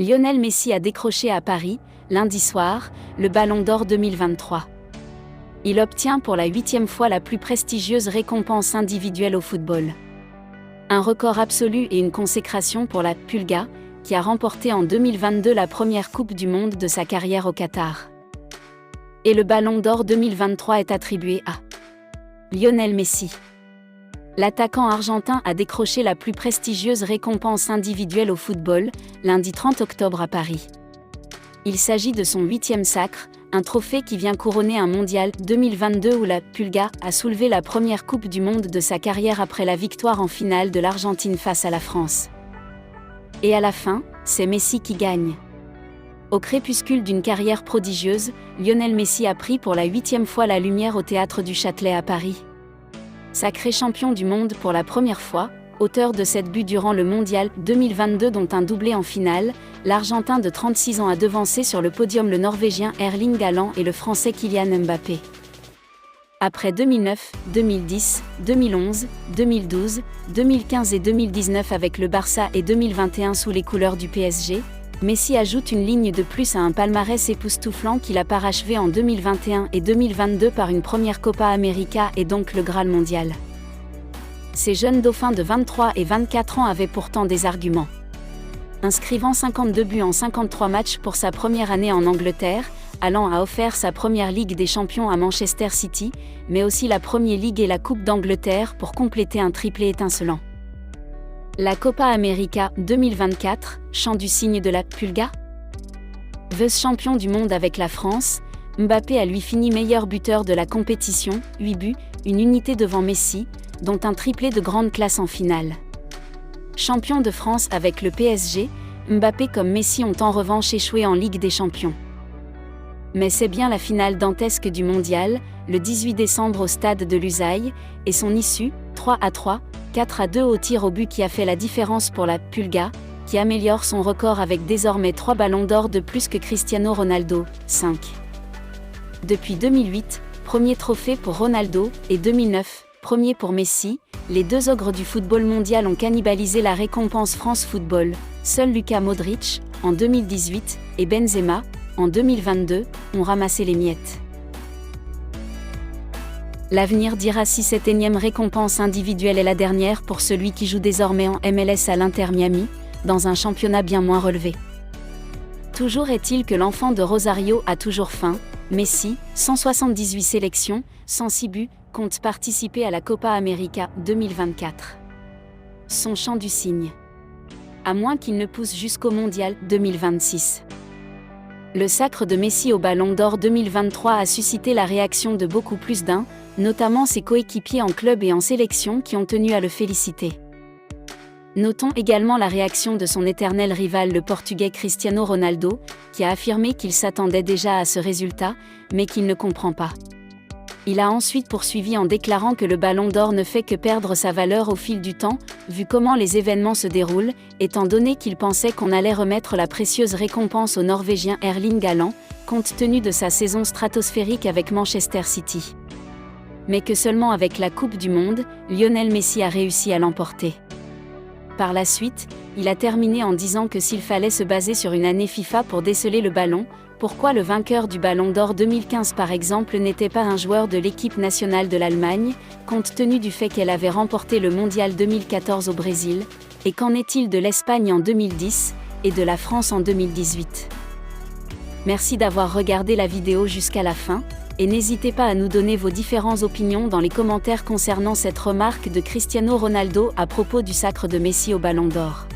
Lionel Messi a décroché à Paris, lundi soir, le Ballon d'Or 2023. Il obtient pour la 8e fois la plus prestigieuse récompense individuelle au football. Un record absolu et une consécration pour la Pulga, qui a remporté en 2022 la première Coupe du Monde de sa carrière au Qatar. Et le Ballon d'Or 2023 est attribué à Lionel Messi. L'attaquant argentin a décroché la plus prestigieuse récompense individuelle au football, lundi 30 octobre à Paris. Il s'agit de son 8e sacre, un trophée qui vient couronner un mondial 2022 où la Pulga a soulevé la première Coupe du Monde de sa carrière après la victoire en finale de l'Argentine face à la France. Et à la fin, c'est Messi qui gagne. Au crépuscule d'une carrière prodigieuse, Lionel Messi a pris pour la 8e fois la lumière au Théâtre du Châtelet à Paris. Sacré champion du monde pour la première fois, auteur de 7 buts durant le mondial 2022 dont un doublé en finale, l'Argentin de 36 ans a devancé sur le podium le Norvégien Erling Haaland et le Français Kylian Mbappé. Après 2009, 2010, 2011, 2012, 2015 et 2019 avec le Barça et 2021 sous les couleurs du PSG, Messi ajoute une ligne de plus à un palmarès époustouflant qu'il a parachevé en 2021 et 2022 par une première Copa América et donc le Graal mondial. Ces jeunes dauphins de 23 et 24 ans avaient pourtant des arguments. Inscrivant 52 buts en 53 matchs pour sa première année en Angleterre, Haaland a offert sa première Ligue des Champions à Manchester City, mais aussi la Premier League et la Coupe d'Angleterre pour compléter un triplé étincelant. La Copa América 2024, chant du signe de la Pulga. Vice-champion du monde avec la France, Mbappé a lui fini meilleur buteur de la compétition, 8 buts, une unité devant Messi, dont un triplé de grande classe en finale. Champion de France avec le PSG, Mbappé comme Messi ont en revanche échoué en Ligue des Champions. Mais c'est bien la finale dantesque du mondial, le 18 décembre au stade de Lusail, et son issue, 3-3, 4-2 au tir au but qui a fait la différence pour la Pulga, qui améliore son record avec désormais 3 ballons d'or de plus que Cristiano Ronaldo, 5. Depuis 2008, premier trophée pour Ronaldo, et 2009, premier pour Messi, les deux ogres du football mondial ont cannibalisé la récompense France Football. Seul Luka Modric, en 2018, et Benzema, en 2022, ont ramassé les miettes. L'avenir dira si cette énième récompense individuelle est la dernière pour celui qui joue désormais en MLS à l'Inter Miami, dans un championnat bien moins relevé. Toujours est-il que l'enfant de Rosario a toujours faim. Messi, 178 sélections, 106 buts, compte participer à la Copa América 2024. Son chant du cygne. À moins qu'il ne pousse jusqu'au Mondial 2026. Le sacre de Messi au Ballon d'Or 2023 a suscité la réaction de beaucoup plus d'un, notamment ses coéquipiers en club et en sélection qui ont tenu à le féliciter. Notons également la réaction de son éternel rival le Portugais Cristiano Ronaldo, qui a affirmé qu'il s'attendait déjà à ce résultat, mais qu'il ne comprend pas. Il a ensuite poursuivi en déclarant que le Ballon d'Or ne fait que perdre sa valeur au fil du temps, vu comment les événements se déroulent, étant donné qu'il pensait qu'on allait remettre la précieuse récompense au Norvégien Erling Haaland, compte tenu de sa saison stratosphérique avec Manchester City. Mais que seulement avec la Coupe du Monde, Lionel Messi a réussi à l'emporter. Par la suite, il a terminé en disant que s'il fallait se baser sur une année FIFA pour déceler le ballon, pourquoi le vainqueur du Ballon d'Or 2015 par exemple n'était pas un joueur de l'équipe nationale de l'Allemagne, compte tenu du fait qu'elle avait remporté le Mondial 2014 au Brésil, et qu'en est-il de l'Espagne en 2010, et de la France en 2018. Merci d'avoir regardé la vidéo jusqu'à la fin, et n'hésitez pas à nous donner vos différentes opinions dans les commentaires concernant cette remarque de Cristiano Ronaldo à propos du sacre de Messi au Ballon d'Or.